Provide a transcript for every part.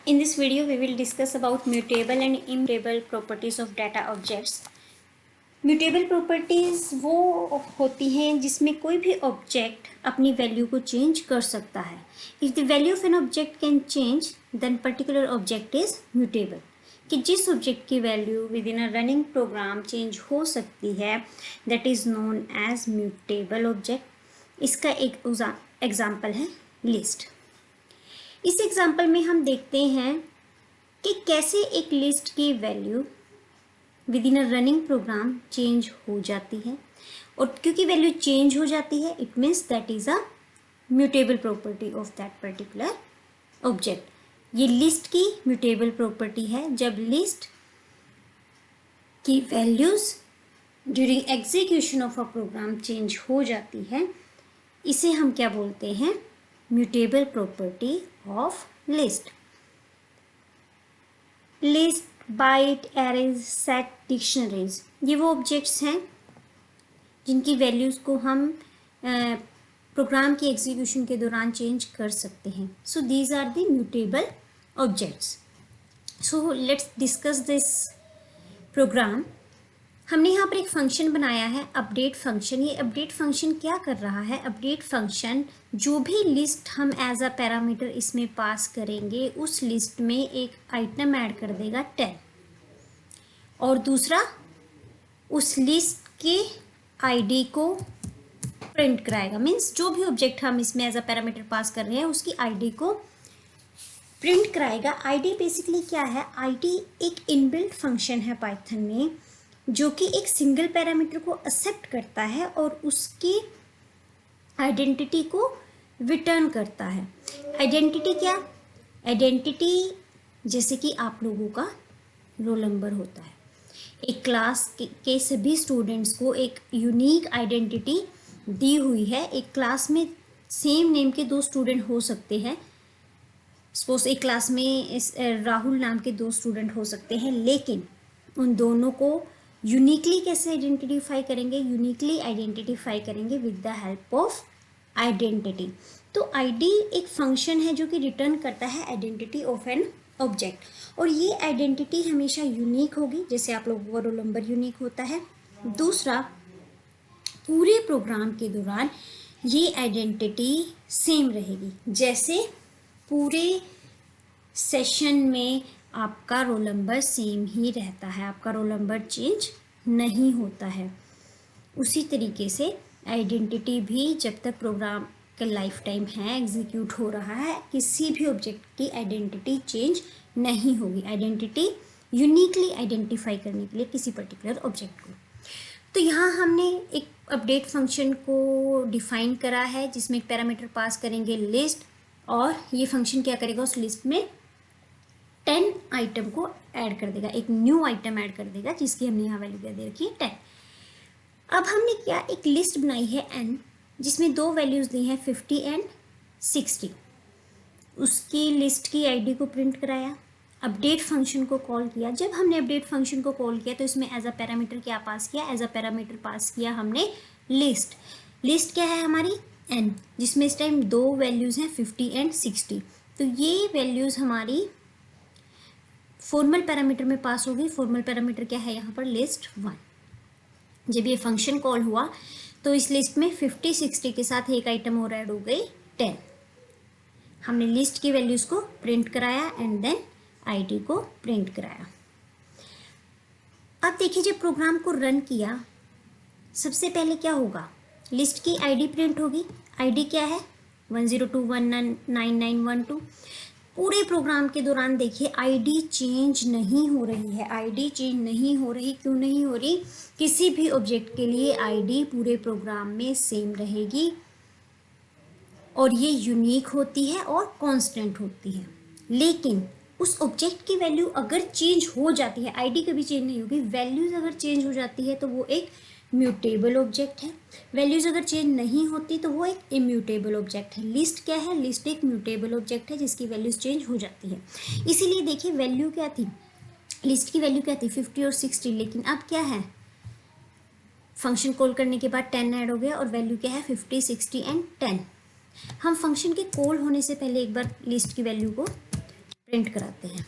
In this video, we will discuss about mutable and immutable properties of data objects. Mutable properties वो होती हैं जिसमें कोई भी ऑब्जेक्ट अपनी वैल्यू को चेंज कर सकता है. If the value of an object can change then particular object is mutable. कि जिस ऑब्जेक्ट की value within a running program change हो सकती है that is known as mutable object. इसका एक एग्जाम्पल है लिस्ट. इस एग्जाम्पल में हम देखते हैं कि कैसे एक लिस्ट की value within a running program change हो जाती है. और क्योंकि वैल्यू चेंज हो जाती है it means that is a mutable property of that particular object. ये लिस्ट की म्यूटेबल प्रॉपर्टी है. जब लिस्ट की values during execution of a program change हो जाती है इसे हम क्या बोलते हैं? Mutable property of list. List, byte, arrays, set, dictionaries ये वो ऑब्जेक्ट्स हैं जिनकी वैल्यूज़ को हम प्रोग्राम की एग्जीक्यूशन के दौरान चेंज कर सकते हैं. So these are the mutable objects. So let's discuss this program. हमने यहाँ पर एक फंक्शन बनाया है अपडेट फंक्शन. ये अपडेट फंक्शन क्या कर रहा है? अपडेट फंक्शन जो भी लिस्ट हम एज अ पैरामीटर इसमें पास करेंगे उस लिस्ट में एक आइटम ऐड कर देगा 10 और दूसरा उस लिस्ट के आईडी को प्रिंट कराएगा. मीन्स जो भी ऑब्जेक्ट हम इसमें एज अ पैरामीटर पास कर रहे हैं उसकी आईडी को प्रिंट कराएगा. आईडी बेसिकली क्या है? आईडी एक इनबिल्ट फंक्शन है पाइथन में जो कि एक सिंगल पैरामीटर को एक्सेप्ट करता है और उसकी आइडेंटिटी को रिटर्न करता है. आइडेंटिटी क्या? आइडेंटिटी जैसे कि आप लोगों का रोल नंबर होता है. एक क्लास के सभी स्टूडेंट्स को एक यूनिक आइडेंटिटी दी हुई है. एक क्लास में सेम नेम के दो स्टूडेंट हो सकते हैं. सपोज एक क्लास में राहुल नाम के दो स्टूडेंट हो सकते हैं, लेकिन उन दोनों को यूनिकली कैसे आइडेंटिफाई करेंगे? यूनिकली आइडेंटिफाई करेंगे with the help of identity. तो आईडी एक फंक्शन है जो कि रिटर्न करता है आइडेंटिटी ऑफ एन ऑब्जेक्ट और ये आइडेंटिटी हमेशा यूनिक होगी जैसे आप लोगों का रोल नंबर यूनिक होता है. दूसरा, पूरे प्रोग्राम के दौरान ये आइडेंटिटी सेम रहेगी. जैसे पूरे सेशन में आपका रोल नंबर सेम ही रहता है, आपका रोल नंबर चेंज नहीं होता है, उसी तरीके से आइडेंटिटी भी जब तक प्रोग्राम का लाइफ टाइम है एग्जीक्यूट हो रहा है किसी भी ऑब्जेक्ट की आइडेंटिटी चेंज नहीं होगी. आइडेंटिटी यूनिकली आइडेंटिफाई करने के लिए किसी पर्टिकुलर ऑब्जेक्ट को. तो यहाँ हमने एक अपडेट फंक्शन को डिफाइन करा है जिसमें एक पैरामीटर पास करेंगे लिस्ट और ये फंक्शन क्या करेगा? उस लिस्ट में 10 आइटम को ऐड कर देगा, एक न्यू आइटम ऐड कर देगा जिसकी हमने यहाँ वैल्यू क्या दे रखी है 10. अब हमने क्या एक लिस्ट बनाई है n जिसमें दो वैल्यूज़ दी हैं 50 एंड 60. उसकी लिस्ट की आईडी को प्रिंट कराया, अपडेट फंक्शन को कॉल किया. जब हमने अपडेट फंक्शन को कॉल किया तो इसमें एज अ पैरामीटर क्या पास किया? एज अ पैरामीटर पास किया हमने लिस्ट. लिस्ट क्या है हमारी? n, जिसमें इस टाइम दो वैल्यूज़ हैं 50 एंड 60. तो ये वैल्यूज़ हमारी फॉर्मल पैरामीटर में पास हो गई. फॉर्मल पैरामीटर क्या है यहाँ पर? लिस्ट 1. जब ये फंक्शन कॉल हुआ तो इस लिस्ट में 50 60 के साथ एक आइटम और ऐड हो गई 10. हमने लिस्ट की वैल्यूज़ को प्रिंट कराया एंड देन आईडी को प्रिंट कराया. अब देखिए जब प्रोग्राम को रन किया सबसे पहले क्या होगा? लिस्ट की आईडी प्रिंट होगी. आईडी क्या है? 102119912. पूरे प्रोग्राम के दौरान देखिए आईडी चेंज नहीं हो रही है. आईडी चेंज नहीं हो रही. क्यों नहीं हो रही? किसी भी ऑब्जेक्ट के लिए आईडी पूरे प्रोग्राम में सेम रहेगी और ये यूनिक होती है और कांस्टेंट होती है. लेकिन उस ऑब्जेक्ट की वैल्यू अगर चेंज हो जाती है, आईडी कभी चेंज नहीं होगी, वैल्यूज़ अगर चेंज हो जाती है तो वो एक म्यूटेबल ऑब्जेक्ट है. वैल्यूज़ अगर चेंज नहीं होती तो वो एक इम्यूटेबल ऑब्जेक्ट है. लिस्ट क्या है? लिस्ट एक म्यूटेबल ऑब्जेक्ट है जिसकी वैल्यूज़ चेंज हो जाती है. इसीलिए देखिए वैल्यू क्या थी? लिस्ट की वैल्यू क्या थी? 50 और 60. लेकिन अब क्या है? फंक्शन कॉल करने के बाद 10 ऐड हो गया और वैल्यू क्या है? 50 60 एंड 10. हम फंक्शन के कॉल होने से पहले एक बार लिस्ट की वैल्यू को प्रिंट कराते हैं।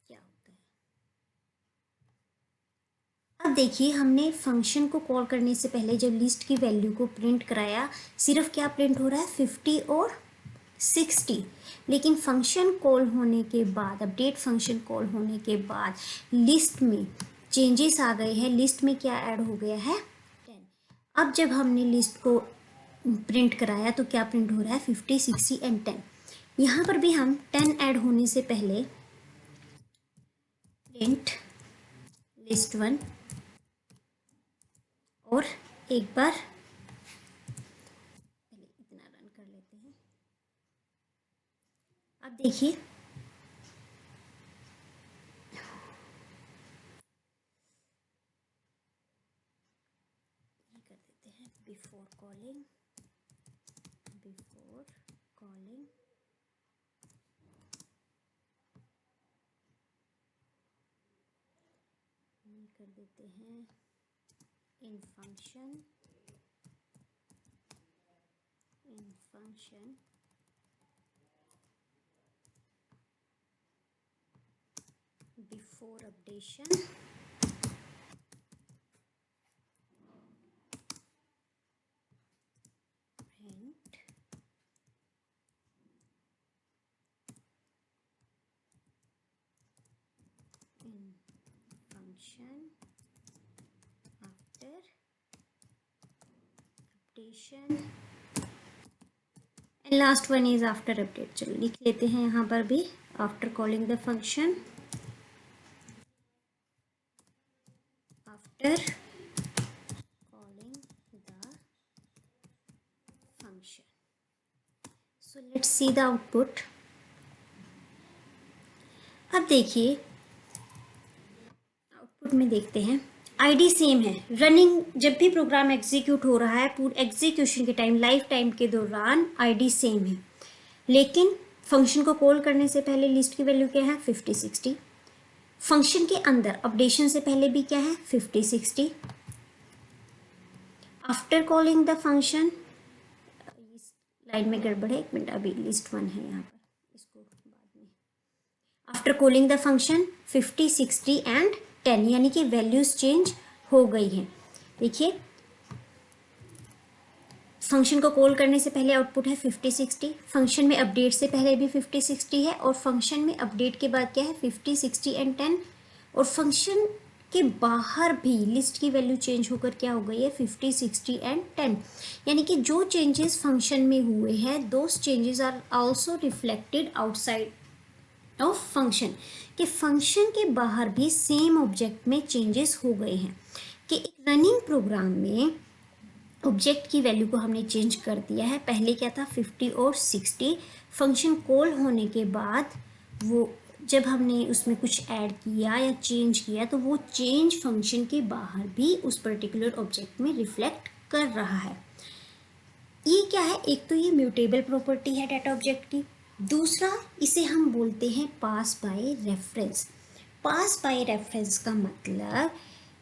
क्या होता है, अब देखिए हमने फंक्शन को कॉल करने से पहले जब लिस्ट की वैल्यू को प्रिंट कराया, सिर्फ क्या प्रिंट हो रहा है, 50 और 60। लेकिन फंक्शन कॉल होने के बाद, अपडेट फंक्शन कॉल होने के बाद लिस्ट में चेंजेस आ गए हैं। लिस्ट में क्या ऐड हो गया है, 10। अब जब हमने लिस्ट को प्रिंट कराया तो क्या प्रिंट हो रहा है, 50, 60 एंड 10। यहाँ पर भी हम 10 ऐड होने से पहले प्रिंट लिस्ट 1 और एक बार पहले इतना रन कर लेते हैं। अब देखिए ये कर देते हैं, बिफोर कॉलिंग ये कर देते हैं in function before updation print in function after updation and last one is after update। चलो लिख लेते हैं यहाँ पर भी, after calling the function, after calling the function। So let's see the output। अब देखिए आउटपुट में देखते हैं, आईडी सेम है। रनिंग जब भी प्रोग्राम एग्जीक्यूट हो रहा है, पूरे एग्जीक्यूशन के टाइम, लाइफ टाइम के दौरान आईडी सेम है। लेकिन फंक्शन को कॉल करने से पहले लिस्ट की वैल्यू क्या है, 50, 60। फंक्शन के अंदर अपडेशन से पहले भी क्या है, 50, 60। After calling the function, line में गड़बड़ है, एक मिनट, अभी लिस्ट 1 है यहाँ पर, इसको बाद में। After calling the function 50, 60 and 10, यानी कि वैल्यूज चेंज हो गई हैं। देखिए फंक्शन को कॉल करने से पहले आउटपुट है 50, 60। फंक्शन में अपडेट से पहले भी 50, 60 है, और फंक्शन में अपडेट के बाद क्या है, 50, 60 एंड 10। और फंक्शन के बाहर भी लिस्ट की वैल्यू चेंज होकर क्या हो गई है, 50, 60 एंड 10। यानी कि जो चेंजेस फंक्शन में हुए हैं, those changes are also reflected outside of function, कि फंक्शन के बाहर भी सेम ऑब्जेक्ट में चेंजेस हो गए हैं। कि एक रनिंग प्रोग्राम में ऑब्जेक्ट की वैल्यू को हमने चेंज कर दिया है। पहले क्या था, 50 और 60। फंक्शन कॉल होने के बाद वो जब हमने उसमें कुछ ऐड किया या चेंज किया, तो वो चेंज फंक्शन के बाहर भी उस पर्टिकुलर ऑब्जेक्ट में रिफ्लेक्ट कर रहा है। ये क्या है, एक तो ये म्यूटेबल प्रॉपर्टी है डाटा ऑब्जेक्ट की। दूसरा, इसे हम बोलते हैं pass by reference. Pass by reference का मतलब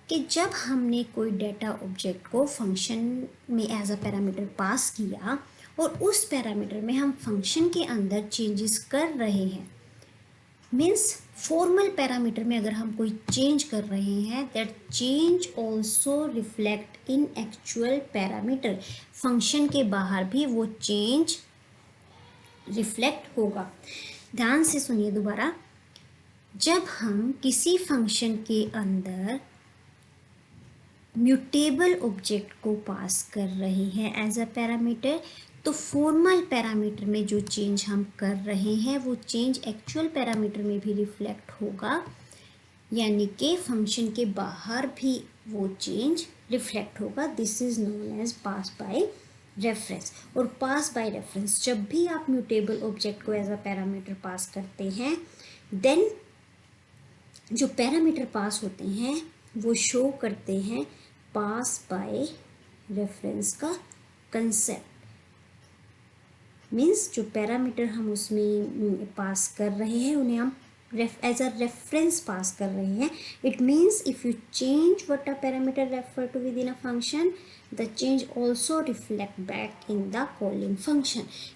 कि जब हमने कोई डाटा ऑब्जेक्ट को फंक्शन में एज अ पैरामीटर पास किया और उस पैरामीटर में हम फंक्शन के अंदर चेंजेस कर रहे हैं, मीन्स फॉर्मल पैरामीटर में अगर हम कोई चेंज कर रहे हैं, that change also reflect in actual parameter. Function के बाहर भी वो चेंज रिफ्लेक्ट होगा। ध्यान से सुनिए दोबारा, जब हम किसी फंक्शन के अंदर म्यूटेबल ऑब्जेक्ट को पास कर रहे हैं एज अ पैरामीटर, तो फॉर्मल पैरामीटर में जो चेंज हम कर रहे हैं वो चेंज एक्चुअल पैरामीटर में भी रिफ्लेक्ट होगा, यानी कि फंक्शन के बाहर भी वो चेंज रिफ्लेक्ट होगा। This is known as pass by reference. और पास बाय रेफरेंस, जब भी आप म्यूटेबल ऑब्जेक्ट को एज अ पैरामीटर पास करते हैं, देन जो पैरामीटर पास होते हैं वो शो करते हैं पास बाय रेफरेंस का कंसेप्ट। मीन्स जो पैरामीटर हम उसमें पास कर रहे हैं उन्हें हम एज अ रेफरेंस पास कर रहे हैं। It means if you change what a parameter refer to within a function, the change also reflect back in the calling function.